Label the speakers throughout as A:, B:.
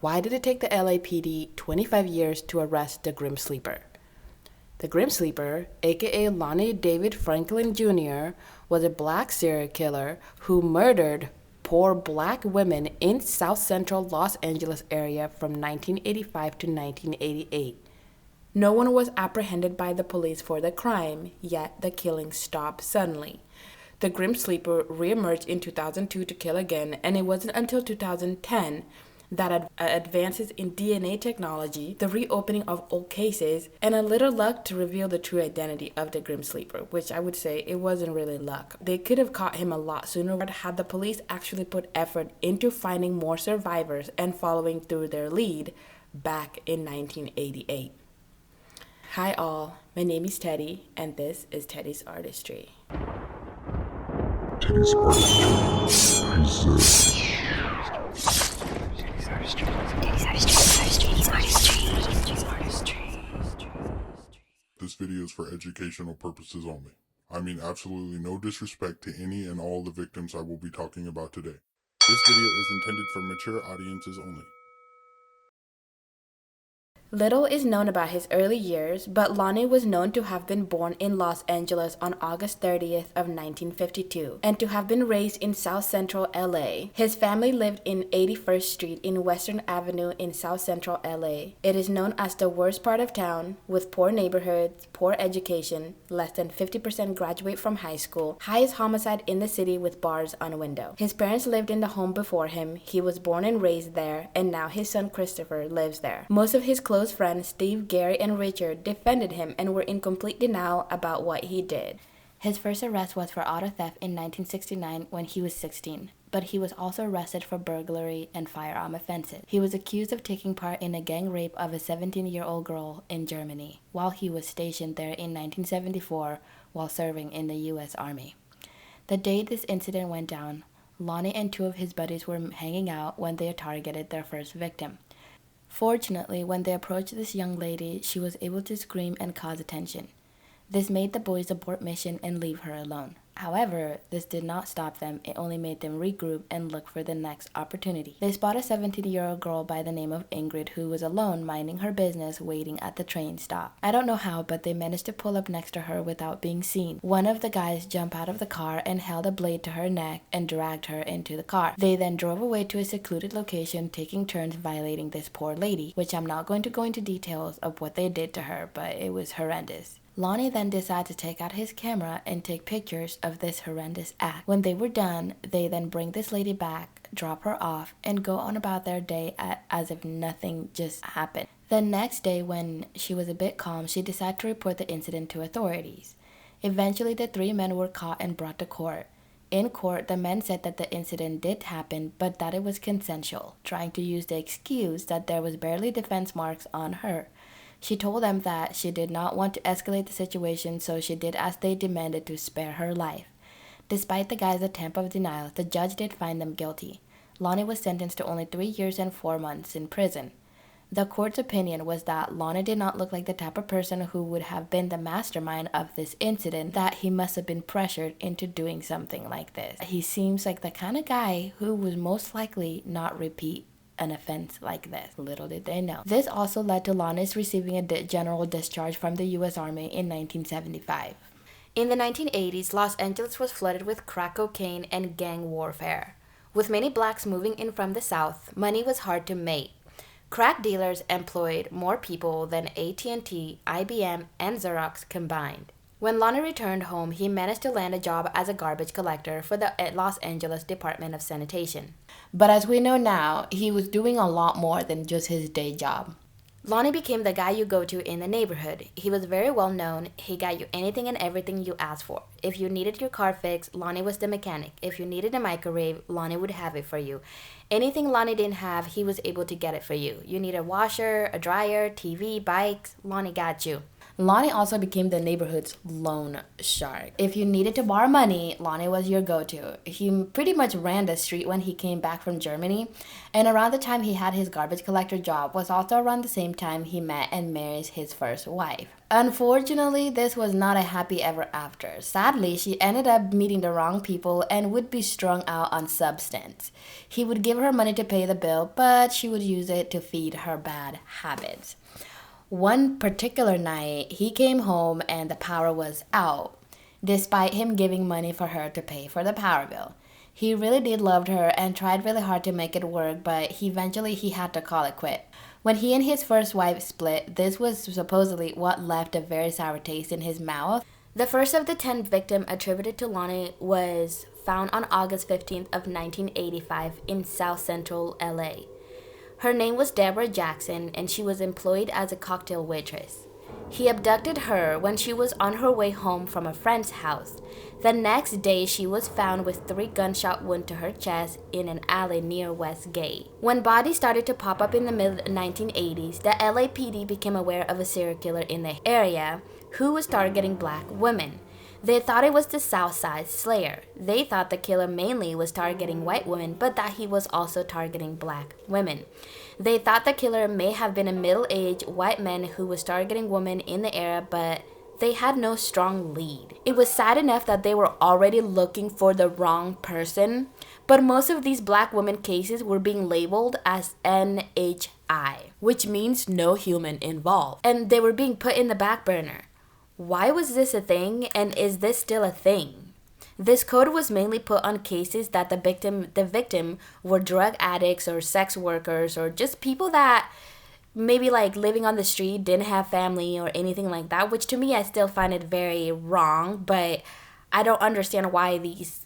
A: Why did it take the LAPD 25 years to arrest the Grim Sleeper? The Grim Sleeper, aka Lonnie David Franklin Jr., was a black serial killer who murdered poor black women in South Central Los Angeles area from 1985 to 1988. No one was apprehended by the police for the crime, yet the killing stopped suddenly. The Grim Sleeper reemerged in 2002 to kill again, and it wasn't until 2010 that advances in DNA technology, the reopening of old cases, and a little luck to reveal the true identity of the Grim Sleeper, which I would say it wasn't really luck. They could have caught him a lot sooner had the police actually put effort into finding more survivors and following through their lead back in 1988. Hi all, my name is Teddy, and this is Teddy's Artistry.
B: Teddy's Artistry presents. This video is for educational purposes only. I mean absolutely no disrespect to any and all the victims I will be talking about today. This video is intended for mature audiences only.
A: Little is known about his early years, but Lonnie was known to have been born in Los Angeles on August 30th of 1952 and to have been raised in South Central LA. His family lived in 81st Street in Western Avenue in South Central LA. It is known as the worst part of town, with poor neighborhoods, poor education, less than 50% graduate from high school, highest homicide in the city with bars on a window. His parents lived in the home before him. He was born and raised there, and now his son Christopher lives there. Most of his close friends Steve, Gary, and Richard defended him and were in complete denial about what he did. His first arrest was for auto theft in 1969 when he was 16, but he was also arrested for burglary and firearm offenses. He was accused of taking part in a gang rape of a 17-year-old girl in Germany while he was stationed there in 1974 while serving in the U.S. Army. The day this incident went down, Lonnie and two of his buddies were hanging out when they targeted their first victim. Fortunately, when they approached this young lady, she was able to scream and cause attention. This made the boys abort mission and leave her alone. However, this did not stop them. It only made them regroup and look for the next opportunity. They spot a 17-year-old girl by the name of Ingrid who was alone minding her business waiting at the train stop. I don't know how, but they managed to pull up next to her without being seen. One of the guys jumped out of the car and held a blade to her neck and dragged her into the car. They then drove away to a secluded location, taking turns violating this poor lady, which I'm not going to go into details of what they did to her, but it was horrendous. Lonnie then decided to take out his camera and take pictures of this horrendous act. When they were done, they then bring this lady back, drop her off, and go on about their day as if nothing just happened. The next day, when she was a bit calm, she decided to report the incident to authorities. Eventually, the three men were caught and brought to court. In court, the men said that the incident did happen, but that it was consensual, trying to use the excuse that there was barely defense marks on her. She told them that she did not want to escalate the situation, so she did as they demanded to spare her life. Despite the guy's attempt of denial, the judge did find them guilty. Lonnie was sentenced to only 3 years and 4 months in prison. The court's opinion was that Lonnie did not look like the type of person who would have been the mastermind of this incident, that he must have been pressured into doing something like this. He seems like the kind of guy who would most likely not repeat an offense like this. Little did they know. This also led to Lonnie's receiving a general discharge from the U.S. Army in 1975. In the 1980s, Los Angeles was flooded with crack cocaine and gang warfare. With many blacks moving in from the South, money was hard to make. Crack dealers employed more people than AT&T, IBM, and Xerox combined. When Lonnie returned home, he managed to land a job as a garbage collector for the Los Angeles Department of Sanitation. But as we know now, he was doing a lot more than just his day job. Lonnie became the guy you go to in the neighborhood. He was very well known. He got you anything and everything you asked for. If you needed your car fixed, Lonnie was the mechanic. If you needed a microwave, Lonnie would have it for you. Anything Lonnie didn't have, he was able to get it for you. You need a washer, a dryer, TV, bikes, Lonnie got you. Lonnie also became the neighborhood's loan shark. If you needed to borrow money, Lonnie was your go-to. He pretty much ran the street when he came back from Germany, and around the time he had his garbage collector job was also around the same time he met and married his first wife. Unfortunately, this was not a happy ever after. Sadly, she ended up meeting the wrong people and would be strung out on substance. He would give her money to pay the bill, but she would use it to feed her bad habits. One particular night, he came home and the power was out, despite him giving money for her to pay for the power bill. He really did love her and tried really hard to make it work, but eventually he had to call it quit. When he and his first wife split, this was supposedly what left a very sour taste in his mouth. The first of the 10 victims attributed to Lonnie was found on August 15th of 1985 in South Central LA. Her name was Deborah Jackson, and she was employed as a cocktail waitress. He abducted her when she was on her way home from a friend's house. The next day, she was found with 3 gunshot wounds to her chest in an alley near Westgate. When bodies started to pop up in the mid-1980s, the LAPD became aware of a serial killer in the area who was targeting black women. They thought it was the Southside Slayer. They thought the killer mainly was targeting white women, but that he was also targeting black women. They thought the killer may have been a middle-aged white man who was targeting women in the area, but they had no strong lead. It was sad enough that they were already looking for the wrong person, but most of these black women cases were being labeled as NHI, which means no human involved, and they were being put in the back burner. Why was this a thing, and is this still a thing? This code was mainly put on cases that the victim were drug addicts or sex workers or just people that maybe like living on the street, didn't have family or anything like that, which to me I still find it very wrong, but I don't understand why these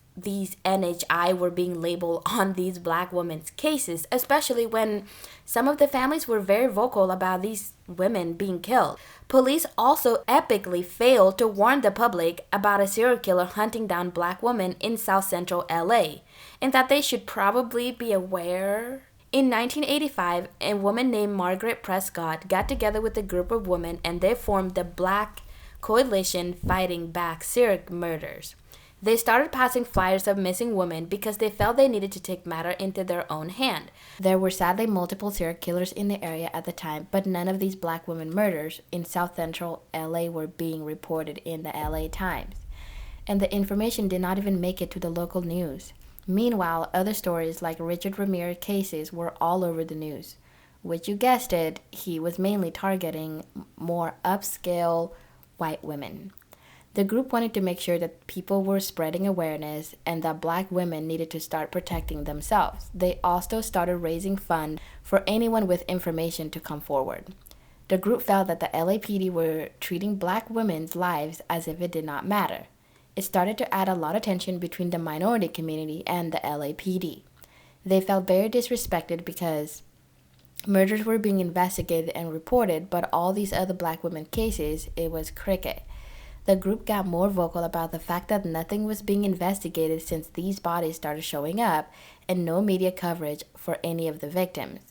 A: NHI were being labeled on these black women's cases, especially when some of the families were very vocal about these women being killed. Police also epically failed to warn the public about a serial killer hunting down black women in South Central LA, and that they should probably be aware. In 1985, a woman named Margaret Prescott got together with a group of women and they formed the Black Coalition Fighting Back Serial Murders. They started passing flyers of missing women because they felt they needed to take matter into their own hand. There were sadly multiple serial killers in the area at the time, but none of these black women murders in South Central LA were being reported in the LA Times. And the information did not even make it to the local news. Meanwhile, other stories like Richard Ramirez cases were all over the news. Which, you guessed it, he was mainly targeting more upscale white women. The group wanted to make sure that people were spreading awareness and that black women needed to start protecting themselves. They also started raising funds for anyone with information to come forward. The group felt that the LAPD were treating black women's lives as if it did not matter. It started to add a lot of tension between the minority community and the LAPD. They felt very disrespected because murders were being investigated and reported, but all these other black women cases, it was cricket. The group got more vocal about the fact that nothing was being investigated since these bodies started showing up and no media coverage for any of the victims.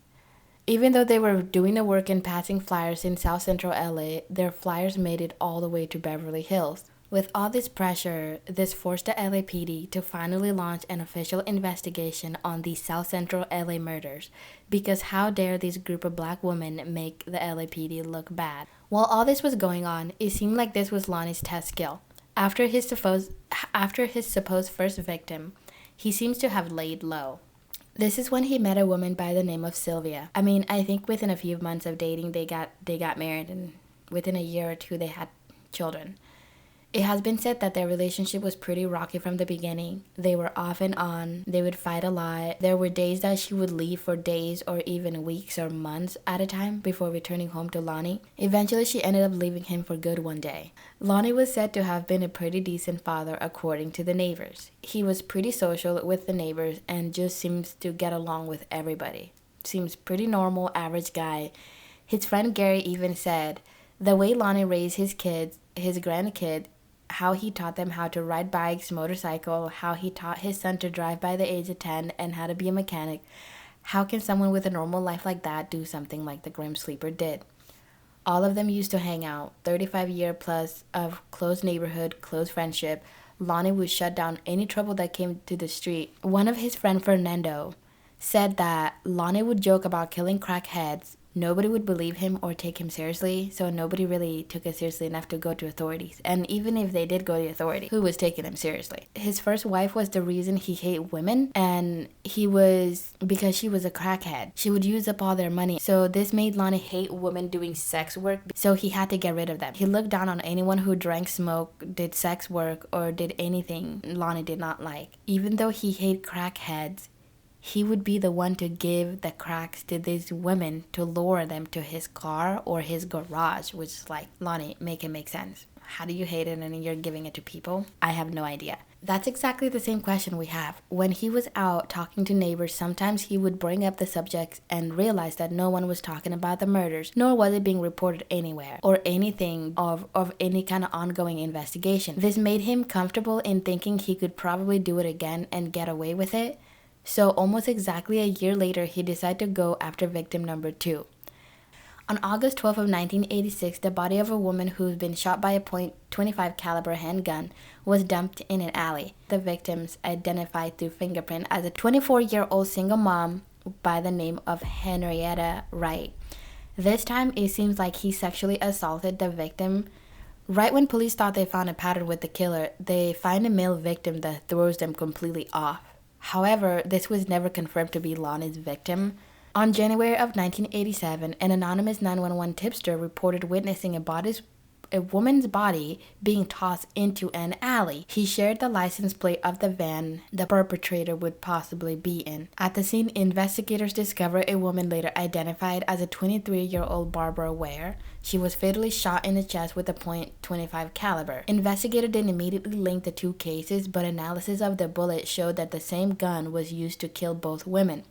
A: Even though they were doing the work and passing flyers in South Central LA, their flyers made it all the way to Beverly Hills. With all this pressure, this forced the LAPD to finally launch an official investigation on these South Central LA murders, because how dare this group of black women make the LAPD look bad? While all this was going on, it seemed like this was Lonnie's test skill. After his supposed first victim, he seems to have laid low. This is when he met a woman by the name of Sylvia. I think within a few months of dating, they got married, and within a year or two, they had children. It has been said that their relationship was pretty rocky from the beginning. They were off and on. They would fight a lot. There were days that she would leave for days or even weeks or months at a time before returning home to Lonnie. Eventually, she ended up leaving him for good one day. Lonnie was said to have been a pretty decent father according to the neighbors. He was pretty social with the neighbors and just seems to get along with everybody. Seems pretty normal, average guy. His friend Gary even said, the way Lonnie raised his kids, his grandkid, how he taught them how to ride bikes, motorcycle, how he taught his son to drive by the age of 10 and how to be a mechanic. How can someone with a normal life like that do something like the Grim Sleeper did? All of them used to hang out. 35 year plus of close neighborhood, close friendship. Lonnie would shut down any trouble that came to the street. One of his friend Fernando said that Lonnie would joke about killing crackheads. Nobody would believe him or take him seriously, so nobody really took it seriously enough to go to authorities. And even if they did go to authorities, who was taking him seriously? His first wife was the reason he hated women, and because she was a crackhead. She would use up all their money. So this made Lonnie hate women doing sex work, so he had to get rid of them. He looked down on anyone who drank, smoked, did sex work, or did anything Lonnie did not like. Even though he hated crackheads, he would be the one to give the cracks to these women to lure them to his car or his garage, which is like, Lonnie, make it make sense. How do you hate it and you're giving it to people? I have no idea. That's exactly the same question we have. When he was out talking to neighbors, sometimes he would bring up the subjects and realize that no one was talking about the murders, nor was it being reported anywhere, or anything of any kind of ongoing investigation. This made him comfortable in thinking he could probably do it again and get away with it. So almost exactly a year later, he decided to go after victim number 2. On August 12 of 1986, the body of a woman who's been shot by a .25 caliber handgun was dumped in an alley. The victims identified through fingerprint as a 24-year-old single mom by the name of Henrietta Wright. This time, it seems like he sexually assaulted the victim. Right when police thought they found a pattern with the killer, they find a male victim that throws them completely off. However, this was never confirmed to be Lonnie's victim. On January of 1987, an anonymous 911 tipster reported witnessing a woman's body being tossed into an alley. He shared the license plate of the van the perpetrator would possibly be in. At the scene, investigators discovered a woman later identified as a 23-year-old Barbara Ware. She was fatally shot in the chest with a .25 caliber. Investigators didn't immediately link the two cases, but analysis of the bullet showed that the same gun was used to kill both women.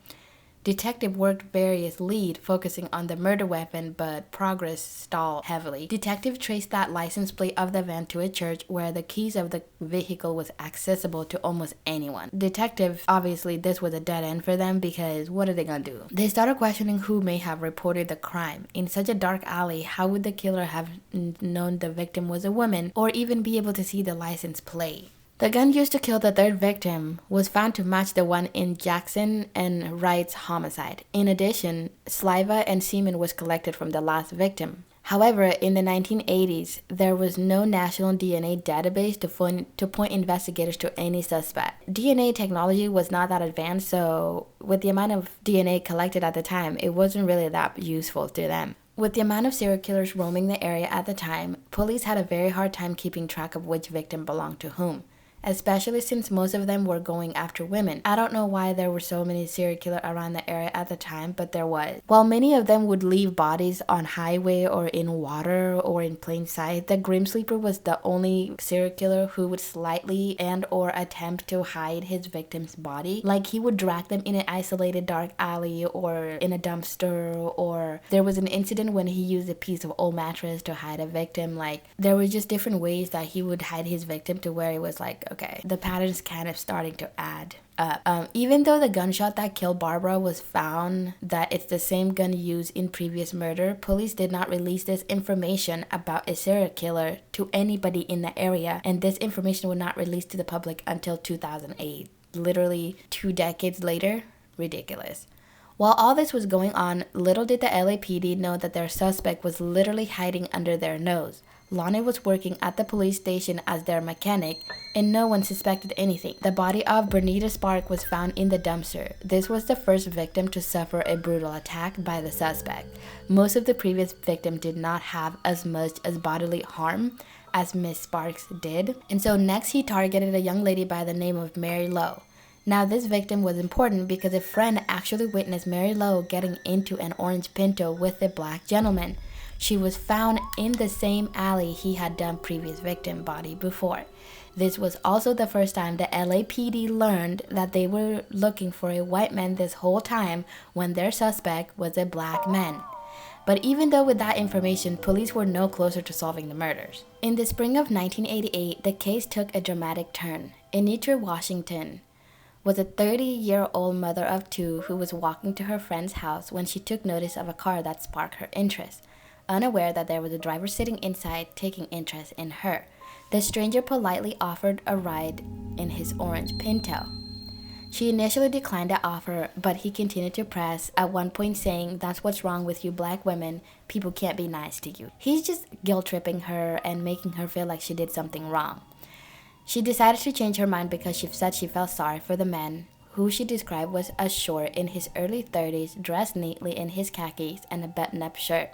A: Detective worked various leads focusing on the murder weapon, but progress stalled heavily. Detective traced that license plate of the van to a church where the keys of the vehicle was accessible to almost anyone. Detective, obviously this was a dead end for them because what are they gonna do? They started questioning who may have reported the crime. In such a dark alley, how would the killer have known the victim was a woman or even be able to see the license plate? The gun used to kill the third victim was found to match the one in Jackson and Wright's homicide. In addition, saliva and semen was collected from the last victim. However, in the 1980s, there was no national DNA database to point investigators to any suspect. DNA technology was not that advanced, so with the amount of DNA collected at the time, it wasn't really that useful to them. With the amount of serial killers roaming the area at the time, police had a very hard time keeping track of which victim belonged to whom, especially since most of them were going after women. I don't know why there were so many serial killers around the area at the time, but there was. While many of them would leave bodies on highway or in water or in plain sight, the Grim Sleeper was the only serial killer who would slightly and or attempt to hide his victim's body. Like he would drag them in an isolated dark alley or in a dumpster, or there was an incident when he used a piece of old mattress to hide a victim. Like there were just different ways that he would hide his victim to where it was like, okay, the pattern's kind of starting to add up. Even though the gunshot that killed Barbara was found that it's the same gun used in previous murder, police did not release this information about a serial killer to anybody in the area, and this information was not released to the public until 2008. Literally 2 decades later. Ridiculous. While all this was going on, little did the LAPD know that their suspect was literally hiding under their nose. Lonnie was working at the police station as their mechanic, and no one suspected anything. The body of Bernita Spark was found in the dumpster. This was the first victim to suffer a brutal attack by the suspect. Most of the previous victims did not have as much as bodily harm as Miss Sparks did, and so next he targeted a young lady by the name of Mary Lowe. Now this victim was important because a friend actually witnessed Mary Lowe getting into an orange Pinto with a black gentleman. She was found in the same alley he had dumped previous victim body before. This was also the first time the LAPD learned that they were looking for a white man this whole time when their suspect was a black man. But even though with that information, police were no closer to solving the murders. In the spring of 1988, the case took a dramatic turn. Anitra Washington was a 30-year-old mother of 2 who was walking to her friend's house when she took notice of a car that sparked her interest. unaware that there was a driver sitting inside taking interest in her. The stranger politely offered a ride in his orange Pinto. She initially declined the offer, but he continued to press, at one point saying, "That's what's wrong with you black women. People can't be nice to you." He's just guilt-tripping her and making her feel like she did something wrong. She decided to change her mind because she said she felt sorry for the man, who she described was a short in his early 30s, dressed neatly in his khakis and a button-up shirt.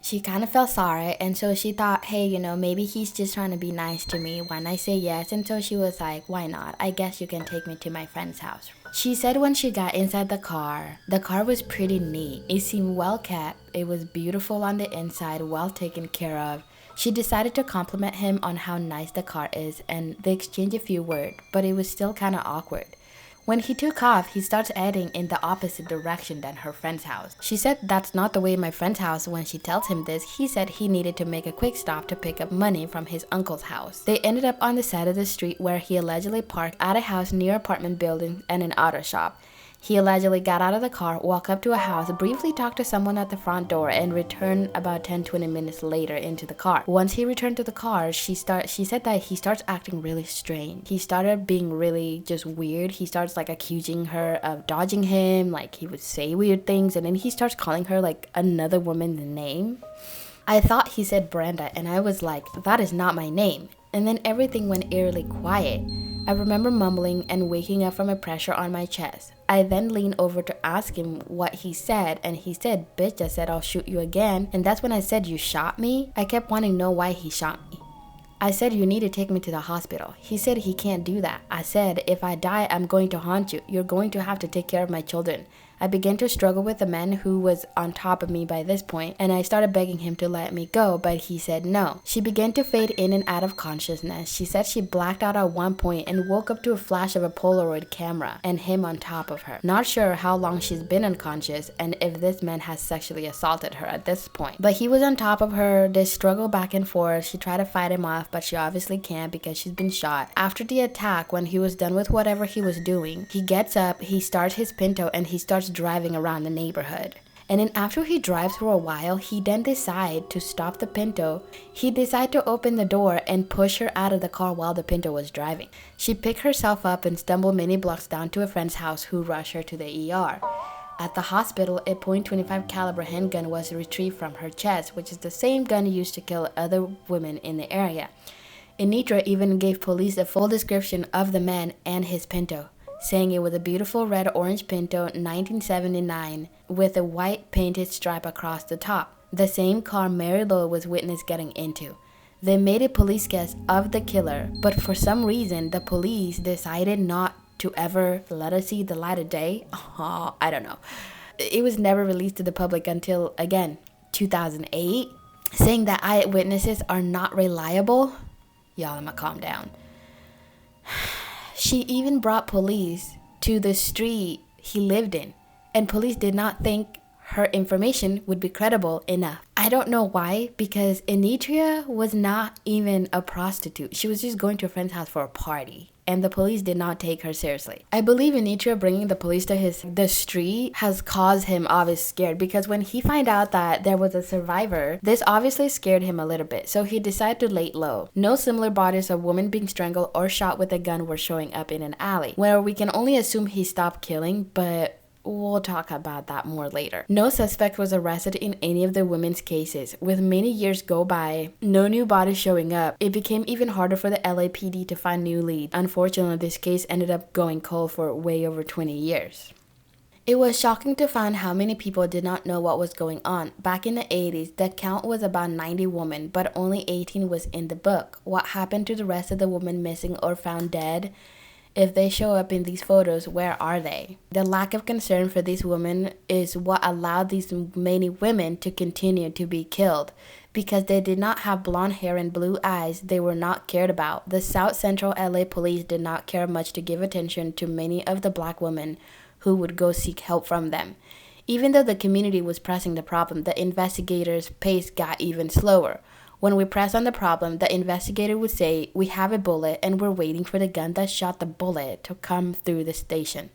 A: She kind of felt sorry, and so she thought, hey, maybe he's just trying to be nice to me when I say yes. And so she was like, why not? I guess you can take me to my friend's house. She said when she got inside the car was pretty neat. It seemed well kept. It was beautiful on the inside, well taken care of. She decided to compliment him on how nice the car is, and they exchanged a few words, but it was still kind of awkward. When he took off, he starts heading in the opposite direction than her friend's house. She said that's not the way my friend's house. When she tells him this, he said he needed to make a quick stop to pick up money from his uncle's house. They ended up on the side of the street where he allegedly parked at a house near apartment buildings and an auto shop. He allegedly got out of the car, walked up to a house, briefly talked to someone at the front door, and returned about 10-20 minutes later into the car. Once he returned to the car, she said that he starts acting really strange. He started being really just weird. He starts like accusing her of dodging him, like he would say weird things, and then he starts calling her like another woman's name. I thought he said Brenda, and I was like, that is not my name. And then everything went eerily quiet. I remember mumbling and waking up from a pressure on my chest. I then leaned over to ask him what he said, and he said, "Bitch, I said I'll shoot you again." And that's when I said, "You shot me?" I kept wanting to know why he shot me. I said, "You need to take me to the hospital." He said he can't do that. I said, "If I die, I'm going to haunt you. You're going to have to take care of my children." I began to struggle with the man who was on top of me by this point, and I started begging him to let me go, but he said no. She began to fade in and out of consciousness. She said she blacked out at one point and woke up to a flash of a Polaroid camera and him on top of her. Not sure how long she's been unconscious and if this man has sexually assaulted her at this point. But he was on top of her. They struggle back and forth. She tried to fight him off, but she obviously can't because she's been shot. After the attack, when he was done with whatever he was doing, he gets up, he starts his Pinto, and he starts driving around the neighborhood. And then after he drives for a while, he then decides to stop the Pinto. He decided to open the door and push her out of the car while the Pinto was driving. She picked herself up and stumbled many blocks down to a friend's house, who rushed her to the ER. At the hospital, a .25 caliber handgun was retrieved from her chest, which is the same gun used to kill other women in the area. Anitra even gave police a full description of the man and his Pinto, saying it was a beautiful red-orange Pinto 1979 with a white painted stripe across the top, the same car Mary Lou was witness getting into. They made a police case of the killer, but for some reason the police decided not to ever let us see the light of day. I don't know. It was never released to the public until, again, 2008, saying that eyewitnesses are not reliable. Y'all, I'ma calm down. She even brought police to the street he lived in, and police did not think her information would be credible enough. I don't know why, because Anitra was not even a prostitute. She was just going to a friend's house for a party, and the police did not take her seriously. I believe Anitra bringing the police to the street has caused him obviously scared, because when he found out that there was a survivor, this obviously scared him a little bit, so he decided to lay low. No similar bodies of women being strangled or shot with a gun were showing up in an alley, where we can only assume he stopped killing, but we'll talk about that more later. No suspect was arrested in any of the women's cases. With many years go by, no new bodies showing up, it became even harder for the LAPD to find new leads. Unfortunately, this case ended up going cold for way over 20 years. It was shocking to find how many people did not know what was going on. Back in the 80s, the count was about 90 women, but only 18 was in the book. What happened to the rest of the women missing or found dead? If they show up in these photos, where are they? The lack of concern for these women is what allowed these many women to continue to be killed. Because they did not have blonde hair and blue eyes, they were not cared about. The South Central LA police did not care much to give attention to many of the black women who would go seek help from them. Even though the community was pressing the problem, the investigators' pace got even slower. When we press on the problem, the investigator would say, "We have a bullet and we're waiting for the gun that shot the bullet to come through the station."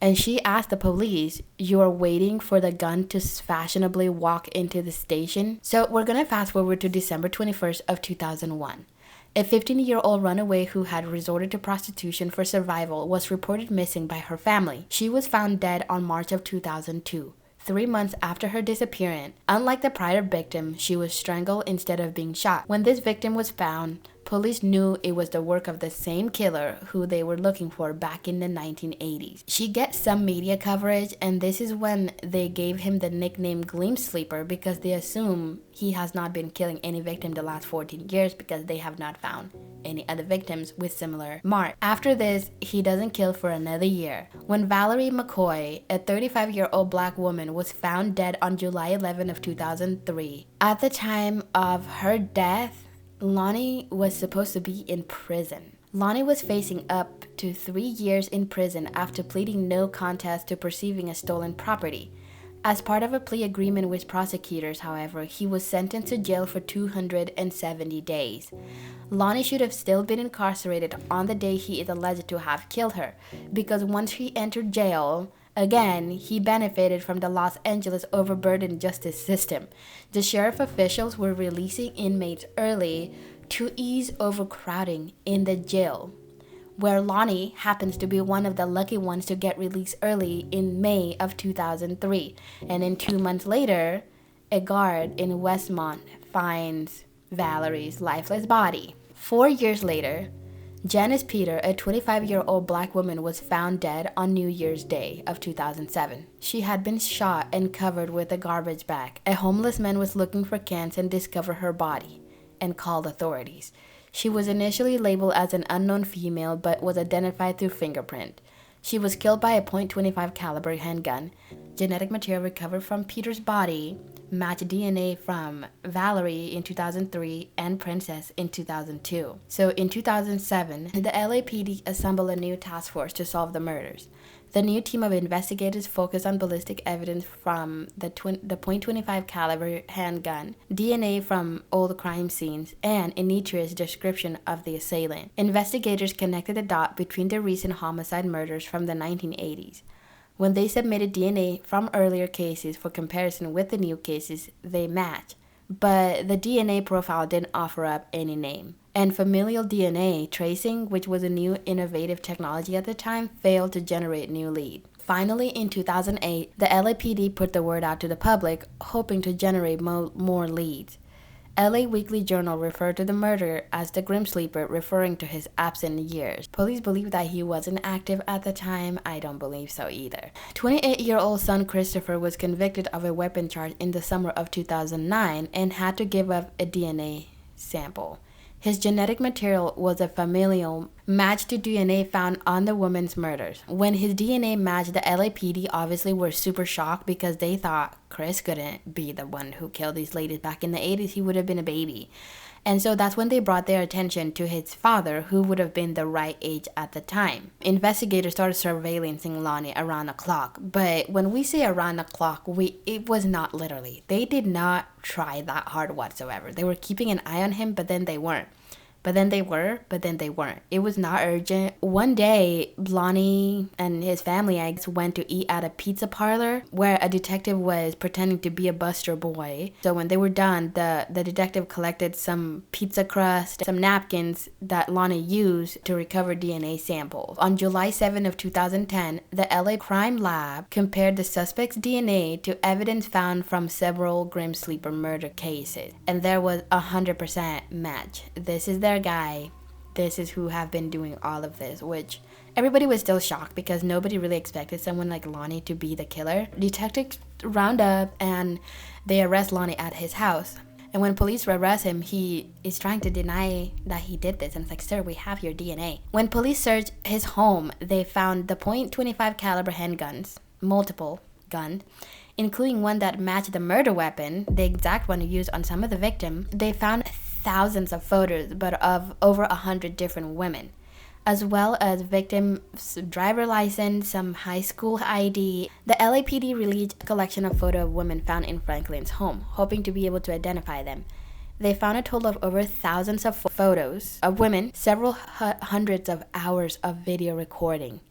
A: And she asked the police, "You are waiting for the gun to fashionably walk into the station?" So we're gonna fast forward to December 21st of 2001. A 15-year-old runaway who had resorted to prostitution for survival was reported missing by her family. She was found dead on March of 2002. 3 months after her disappearance. Unlike the prior victim, she was strangled instead of being shot. When this victim was found, police knew it was the work of the same killer who they were looking for back in the 1980s. She gets some media coverage, and this is when they gave him the nickname Gleam Sleeper, because they assume he has not been killing any victim the last 14 years because they have not found any other victims with similar marks. After this, he doesn't kill for another year. When Valerie McCoy, a 35-year-old black woman, was found dead on July 11 of 2003. At the time of her death, Lonnie was supposed to be in prison. Lonnie was facing up to 3 years in prison after pleading no contest to perceiving a stolen property. As part of a plea agreement with prosecutors, however, he was sentenced to jail for 270 days. Lonnie should have still been incarcerated on the day he is alleged to have killed her, because once he entered jail, again, he benefited from the Los Angeles overburdened justice system. The sheriff officials were releasing inmates early to ease overcrowding in the jail, where Lonnie happens to be one of the lucky ones to get released early in May of 2003. And then 2 months later, a guard in Westmont finds Valerie's lifeless body. 4 years later, Janice Peter, a 25-year-old black woman, was found dead on New Year's Day of 2007. She had been shot and covered with a garbage bag. A homeless man was looking for cans and discovered her body and called authorities. She was initially labeled as an unknown female but was identified through fingerprint. She was killed by a .25 caliber handgun. Genetic material recovered from Peter's body matched DNA from Valerie in 2003 and Princess in 2002. So in 2007, the LAPD assembled a new task force to solve the murders. The new team of investigators focused on ballistic evidence from the .25 caliber handgun, DNA from old crime scenes, and Initria's description of the assailant. Investigators connected the dot between the recent homicide murders from the 1980s. When they submitted DNA from earlier cases for comparison with the new cases, they matched. But the DNA profile didn't offer up any name. And familial DNA tracing, which was a new innovative technology at the time, failed to generate new lead. Finally, in 2008, the LAPD put the word out to the public, hoping to generate more leads. LA Weekly Journal referred to the murderer as the Grim Sleeper, referring to his absent years. Police believe that he wasn't active at the time. I don't believe so either. 28-year-old son Christopher was convicted of a weapon charge in the summer of 2009 and had to give up a DNA sample. His genetic material was a familial match to DNA found on the woman's murders. When his DNA matched, the LAPD obviously were super shocked because they thought Chris couldn't be the one who killed these ladies back in the 80s. He would have been a baby. And so that's when they brought their attention to his father, who would have been the right age at the time. Investigators started surveillancing Lonnie around the clock. But when we say around the clock, it was not literally. They did not try that hard whatsoever. They were keeping an eye on him, but then they weren't. But then they were, but then they weren't. It was not urgent. One day, Lonnie and his family, I guess, went to eat at a pizza parlor where a detective was pretending to be a buster boy. So when they were done, the detective collected some pizza crust, some napkins that Lonnie used to recover DNA samples. On July 7 of 2010, the LA Crime Lab compared the suspect's DNA to evidence found from several Grim Sleeper murder cases. And there was 100% match. This is their guy. This is who have been doing all of this, which everybody was still shocked because nobody really expected someone like Lonnie to be the killer. Detectives round up and they arrest Lonnie at his house. And when police arrest him, he is trying to deny that he did this. And it's like, sir, we have your DNA. When police searched his home, they found the .25 caliber handguns, multiple guns, including one that matched the murder weapon, the exact one used on some of the victims. They found thousands of photos, but of over 100 different women, as well as victims' driver license, some high school ID. The LAPD released a collection of photos of women found in Franklin's home, hoping to be able to identify them. They found a total of over thousands of photos of women, several hundreds of hours of video recording.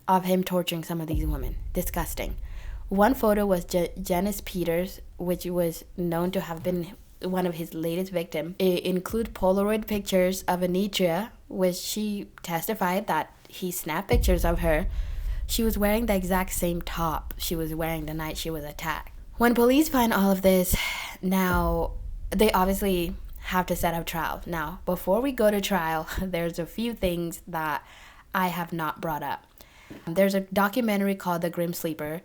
A: of him torturing some of these women. Disgusting. One photo was Janice Peters, which was known to have been one of his latest victims. It include Polaroid pictures of Anitra, which she testified that he snapped pictures of her. She was wearing the exact same top she was wearing the night she was attacked. When police find all of this, now they obviously have to set up trial. Now, before we go to trial, there's a few things that I have not brought up. There's a documentary called The Grim Sleeper.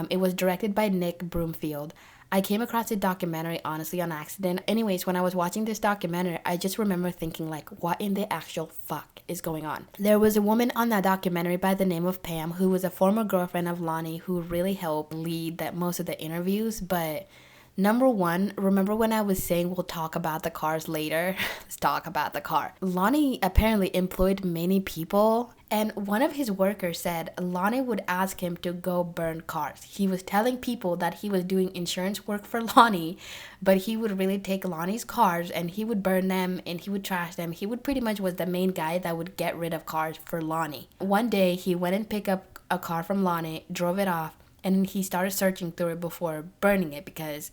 A: It was directed by Nick Broomfield. I came across the documentary, honestly, on accident. Anyways, when I was watching this documentary, I just remember thinking, like, what in the actual fuck is going on? There was a woman on that documentary by the name of Pam, who was a former girlfriend of Lonnie, who really helped lead most of the interviews. But number one, remember when I was saying we'll talk about the cars later? Let's talk about the car. Lonnie apparently employed many people, and one of his workers said Lonnie would ask him to go burn cars. He was telling people that he was doing insurance work for Lonnie, but he would really take Lonnie's cars and he would burn them and he would trash them. He would pretty much was the main guy that would get rid of cars for Lonnie. One day he went and picked up a car from Lonnie, drove it off, and he started searching through it before burning it because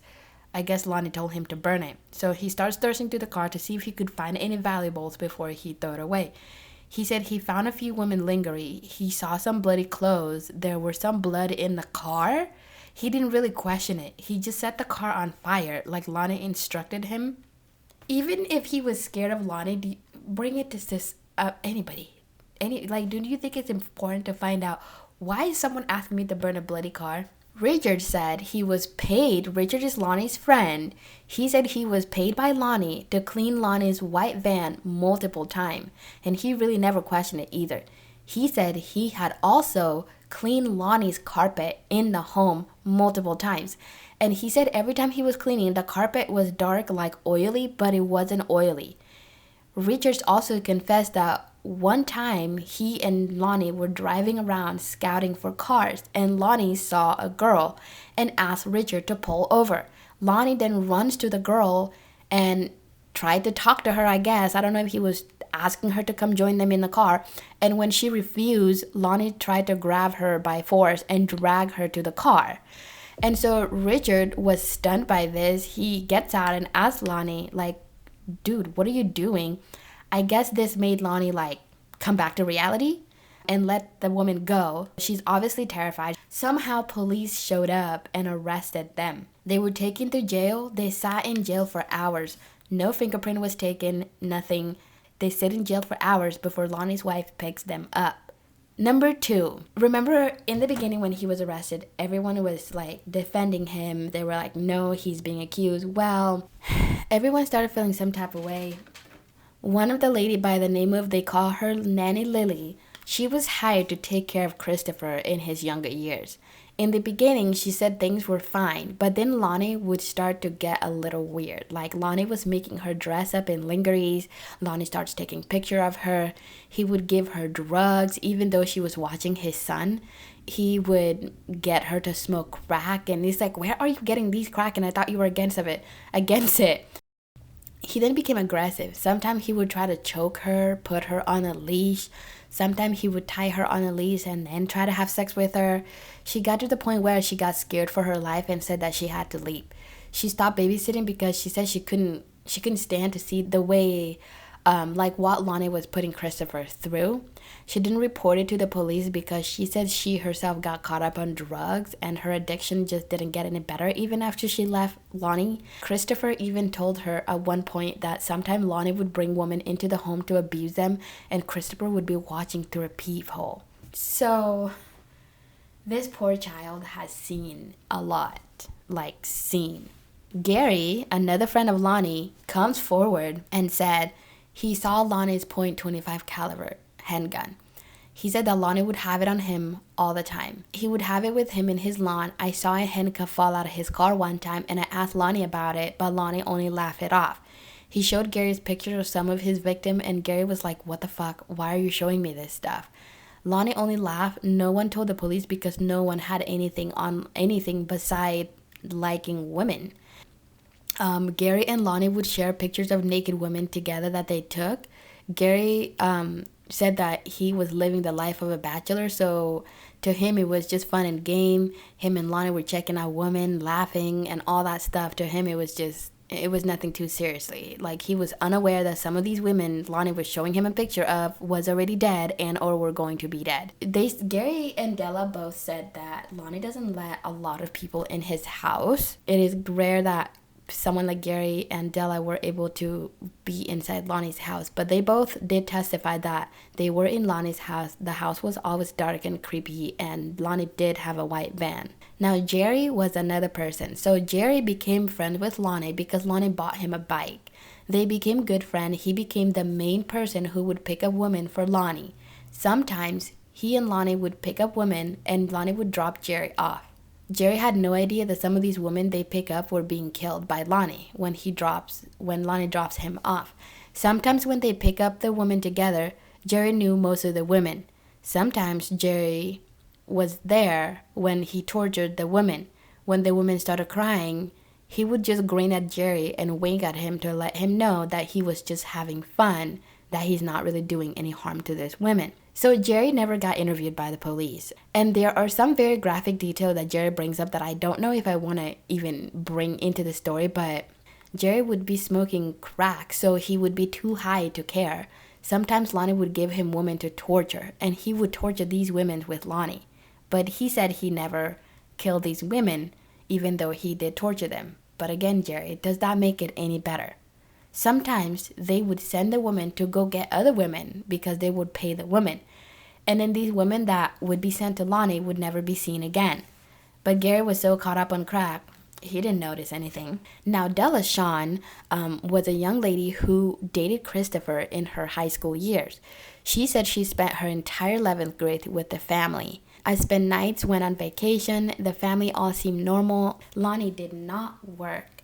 A: I guess Lonnie told him to burn it. So he starts searching through the car to see if he could find any valuables before he threw it away. He said he found a few women lingering. He saw some bloody clothes. There was some blood in the car. He didn't really question it. He just set the car on fire like Lonnie instructed him. Even if he was scared of Lonnie, bring it to this anybody. Do you think it's important to find out why is someone asking me to burn a bloody car? Richard said he was paid. Richard is Lonnie's friend. He said he was paid by Lonnie to clean Lonnie's white van multiple times, and he really never questioned it either. He said he had also cleaned Lonnie's carpet in the home multiple times, and he said every time he was cleaning, the carpet was dark like oily, but it wasn't oily. Richards also confessed that one time he and Lonnie were driving around scouting for cars, and Lonnie saw a girl and asked Richard to pull over. Lonnie then runs to the girl and tried to talk to her, I guess. I don't know if he was asking her to come join them in the car. And when she refused, Lonnie tried to grab her by force and drag her to the car. And so Richard was stunned by this. He gets out and asks Lonnie, like, dude, what are you doing? I guess this made Lonnie come back to reality and let the woman go. She's obviously terrified. Somehow police showed up and arrested them. They were taken to jail. They sat in jail for hours. No fingerprint was taken, nothing. They sit in jail for hours before Lonnie's wife picks them up. Number 2, remember in the beginning when he was arrested, everyone was defending him. They were like, no, he's being accused. Well, everyone started feeling some type of way. One of the lady by the name of, they call her Nanny Lily, she was hired to take care of Christopher in his younger years. In the beginning, she said things were fine, but then Lonnie would start to get a little weird. Lonnie was making her dress up in lingeries. Lonnie starts taking picture of her. He would give her drugs, even though she was watching his son. He would get her to smoke crack, and he's like, where are you getting these crack? And I thought you were against it. He then became aggressive. Sometimes he would try to choke her, put her on a leash. Sometimes he would tie her on a leash and then try to have sex with her. She got to the point where she got scared for her life and said that she had to leave. She stopped babysitting because she said she couldn't stand to see the way what Lonnie was putting Christopher through. She didn't report it to the police because she said she herself got caught up on drugs and her addiction just didn't get any better even after she left Lonnie. Christopher even told her at one point that sometimes Lonnie would bring women into the home to abuse them and Christopher would be watching through a peephole. So this poor child has seen a lot. Gary, another friend of Lonnie, comes forward and said he saw Lonnie's .25 caliber handgun. He said that Lonnie would have it on him all the time. He would have it with him in his lawn. I saw a handcuff fall out of his car one time and I asked Lonnie about it, but Lonnie only laughed it off. He showed Gary's pictures of some of his victims and Gary was like, what the fuck? Why are you showing me this stuff? Lonnie only laughed. No one told the police because no one had anything beside liking women. Gary and Lonnie would share pictures of naked women together that they took. Gary said that he was living the life of a bachelor, so to him it was just fun and game. Him and Lonnie were checking out women, laughing and all that stuff. To him it was nothing too seriously. Like, he was unaware that some of these women Lonnie was showing him a picture of was already dead and or were going to be dead. Gary and Della both said that Lonnie doesn't let a lot of people in his house. It is rare that someone like Gary and Della were able to be inside Lonnie's house, but they both did testify that they were in Lonnie's house. The house was always dark and creepy, and Lonnie did have a white van. Now, Jerry was another person. So Jerry became friends with Lonnie because Lonnie bought him a bike. They became good friends. He became the main person who would pick up women for Lonnie. Sometimes he and Lonnie would pick up women and Lonnie would drop Jerry off. Jerry had no idea that some of these women they pick up were being killed by Lonnie when Lonnie drops him off. Sometimes when they pick up the women together, Jerry knew most of the women. Sometimes Jerry was there when he tortured the women. When the women started crying, he would just grin at Jerry and wink at him to let him know that he was just having fun, that he's not really doing any harm to these women. So Jerry never got interviewed by the police. And there are some very graphic details that Jerry brings up that I don't know if I want to even bring into the story, but Jerry would be smoking crack, so he would be too high to care. Sometimes Lonnie would give him women to torture, and he would torture these women with Lonnie. But he said he never killed these women, even though he did torture them. But again, Jerry, does that make it any better? Sometimes they would send the women to go get other women because they would pay the women. And then these women that would be sent to Lonnie would never be seen again. But Gary was so caught up on crack, he didn't notice anything. Now, Della Shawn was a young lady who dated Christopher in her high school years. She said she spent her entire 11th grade with the family. I spent nights, went on vacation. The family all seemed normal. Lonnie did not work.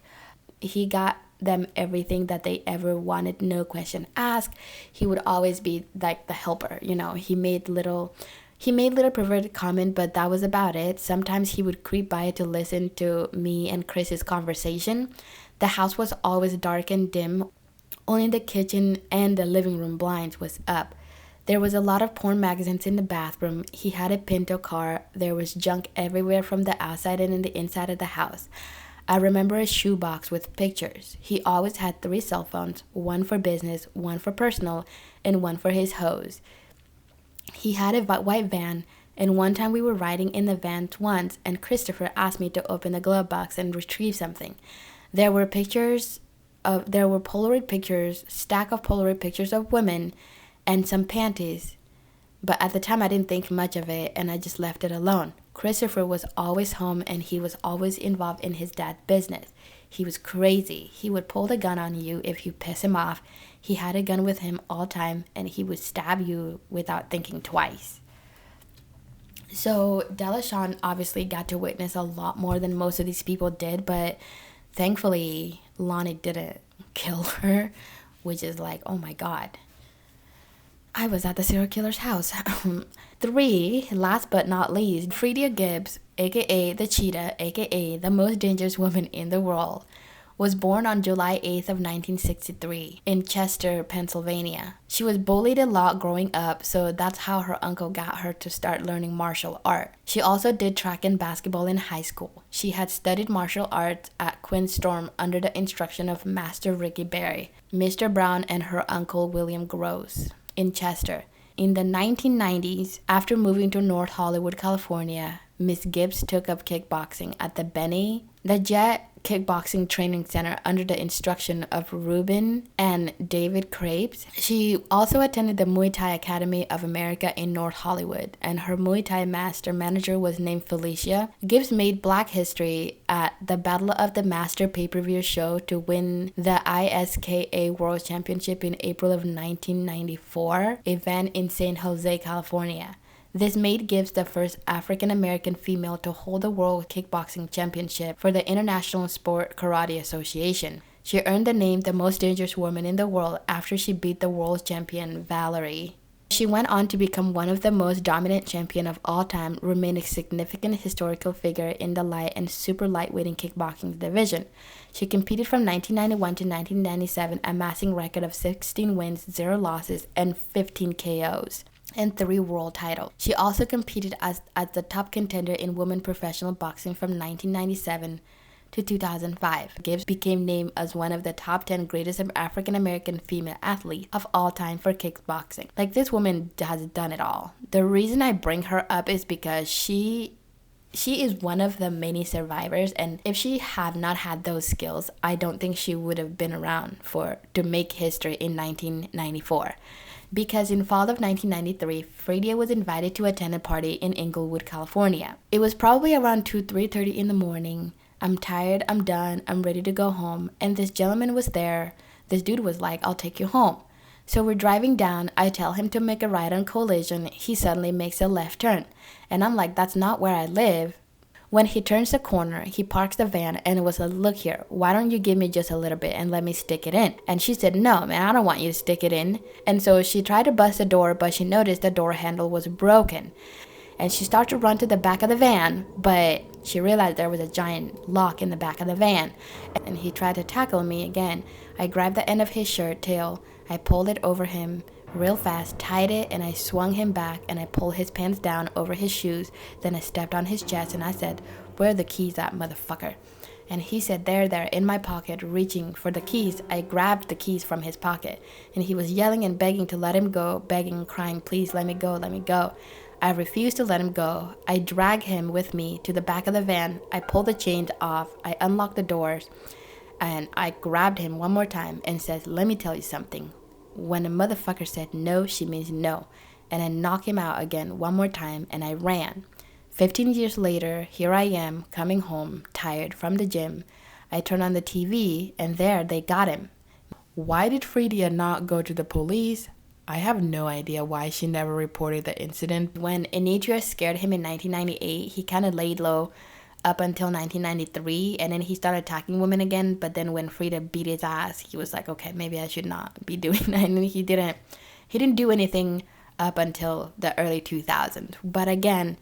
A: He got them everything that they ever wanted, no question asked. He would always be like the helper, he made little perverted comment, but that was about it. Sometimes he would creep by to listen to me and Chris's conversation. The house was always dark and dim. Only the kitchen and the living room blinds was up. There was a lot of porn magazines in the bathroom. He had a Pinto car. There was junk everywhere from the outside and in the inside of the house. I remember a shoebox with pictures. He always had 3 cell phones, one for business, one for personal, and one for his hoes. He had a white van, and one time we were riding in the van once, and Christopher asked me to open the glove box and retrieve something. There were Polaroid pictures, stack of Polaroid pictures of women, and some panties. But at the time I didn't think much of it, and I just left it alone. Christopher was always home, and he was always involved in his dad's business. He was crazy. He would pull the gun on you if you piss him off. He had a gun with him all the time, and he would stab you without thinking twice. So Della Shawn obviously got to witness a lot more than most of these people did, but thankfully Lonnie didn't kill her, which is like, oh my God. I was at the serial killer's house. 3, last but not least, Fredia Gibbs, aka the Cheetah, aka the most dangerous woman in the world, was born on July 8th of 1963 in Chester, Pennsylvania. She was bullied a lot growing up, so that's how her uncle got her to start learning martial art. She also did track and basketball in high school. She had studied martial arts at Quinn Storm under the instruction of Master Ricky Berry, Mr. Brown, and her uncle William Gross in Chester. In the 1990s, after moving to North Hollywood, California, Miss Gibbs took up kickboxing at the Jet Kickboxing Training Center under the instruction of Ruben and David Crepes. She also attended the Muay Thai Academy of America in North Hollywood, and her Muay Thai master manager was named Felicia. Gibbs made Black history at the Battle of the Master pay-per-view show to win the ISKA World Championship in April of 1994 event in San Jose, California. This made Gibbs the first African-American female to hold the World Kickboxing Championship for the International Sport Karate Association. She earned the name the most dangerous woman in the world after she beat the world champion Valerie She went on to become one of the most dominant champion of all time, remain a significant historical figure in the light and super lightweight in kickboxing division. She competed from 1991 to 1997, amassing a record of 16 wins, 0 losses, and 15 KOs. And 3 world titles. She also competed as the top contender in women professional boxing from 1997 to 2005. Gibbs became named as one of the top 10 greatest African American female athletes of all time for kickboxing. Like, this woman has done it all. The reason I bring her up is because she is one of the many survivors, and if she had not had those skills, I don't think she would have been around to make history in 1994. Because in fall of 1993, Fredia was invited to attend a party in Inglewood, California. It was probably around 3:30 in the morning. I'm tired, I'm done, I'm ready to go home. And this gentleman was there. This dude was like, I'll take you home. So we're driving down. I tell him to make a right on Collision. He suddenly makes a left turn. And I'm like, that's not where I live. When he turns the corner, he parks the van and it was like, look here, why don't you give me just a little bit and let me stick it in? And she said, no, man, I don't want you to stick it in. And so she tried to bust the door, but she noticed the door handle was broken. And she started to run to the back of the van, but she realized there was a giant lock in the back of the van. And he tried to tackle me again. I grabbed the end of his shirt tail. I pulled it over him real fast, tied it, and I swung him back, and I pulled his pants down over his shoes. Then I stepped on his chest, and I said, where are the keys at, motherfucker? And he said, there, in my pocket, reaching for the keys. I grabbed the keys from his pocket, and he was yelling and begging to let him go, begging and crying, please let me go, let me go. I refused to let him go. I dragged him with me to the back of the van. I pulled the chains off. I unlocked the doors, and I grabbed him one more time and said, let me tell you something. When a motherfucker said no, she means no. And I knocked him out again one more time, and I ran. 15 years later, here I am, coming home, tired from the gym. I turn on the TV, and there they got him. Why did Fredia not go to the police? I have no idea why she never reported the incident. When Anitra scared him in 1998, he kind of laid low up until 1993, and then he started attacking women again. But then when Fredia beat his ass, he was like, okay, maybe I should not be doing that. And he didn't do anything up until the early 2000s. But again,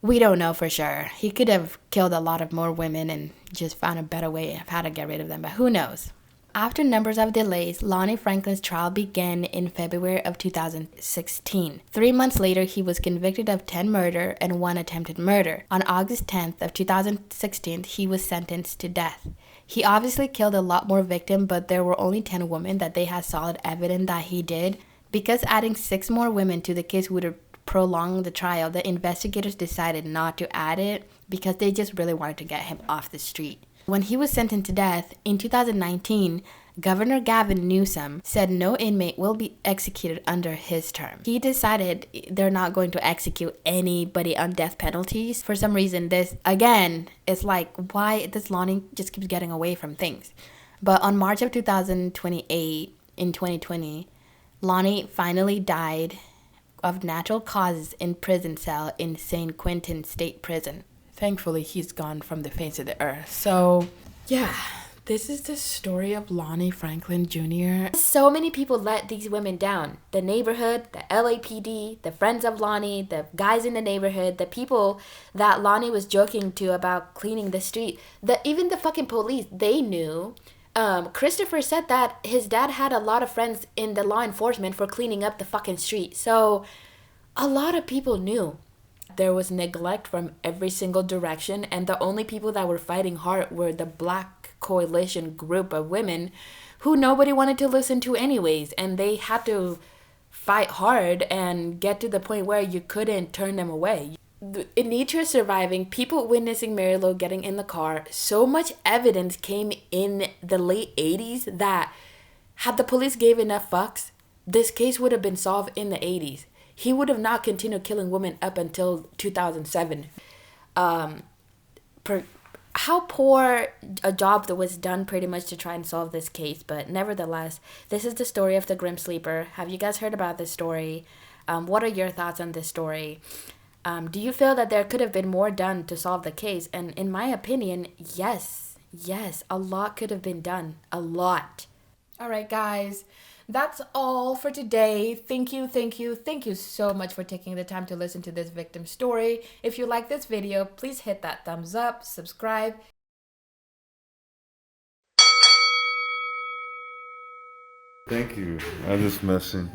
A: we don't know for sure. He could have killed a lot of more women and just found a better way of how to get rid of them, but who knows? After numbers of delays, Lonnie Franklin's trial began in February of 2016. 3 months later, he was convicted of 10 murder and 1 attempted murder. On August 10th of 2016, he was sentenced to death. He obviously killed a lot more victims, but there were only 10 women that they had solid evidence that he did. Because adding 6 more women to the case would have prolonged the trial, the investigators decided not to add it because they just really wanted to get him off the street. When he was sentenced to death in 2019, Governor Gavin Newsom said no inmate will be executed under his term. He decided they're not going to execute anybody on death penalties. For some reason, this, again, is like, why this Lonnie just keeps getting away from things. But on March of 2028, in 2020, Lonnie finally died of natural causes in prison cell in St. Quentin State Prison. Thankfully, he's gone from the face of the earth. So, yeah, this is the story of Lonnie Franklin Jr. So many people let these women down. The neighborhood, the LAPD, the friends of Lonnie, the guys in the neighborhood, the people that Lonnie was joking to about cleaning the street. Even the fucking police, they knew. Christopher said that his dad had a lot of friends in the law enforcement for cleaning up the fucking street. So, a lot of people knew. There was neglect from every single direction, and the only people that were fighting hard were the Black Coalition group of women who nobody wanted to listen to anyways, and they had to fight hard and get to the point where you couldn't turn them away. Anitra surviving, people witnessing Mary Lou getting in the car, so much evidence came in the late 80s that had the police gave enough fucks, this case would have been solved in the 80s. He would have not continued killing women up until 2007. How poor a job that was done pretty much to try and solve this case. But nevertheless, this is the story of the Grim Sleeper. Have you guys heard about this story? What are your thoughts on this story? Do you feel that there could have been more done to solve the case? And in my opinion, yes, a lot could have been done. A lot. All right, guys. That's all for today. Thank you so much for taking the time to listen to this victim story. If you like this video, please hit that thumbs up, subscribe.
C: Thank you. I'm just messing.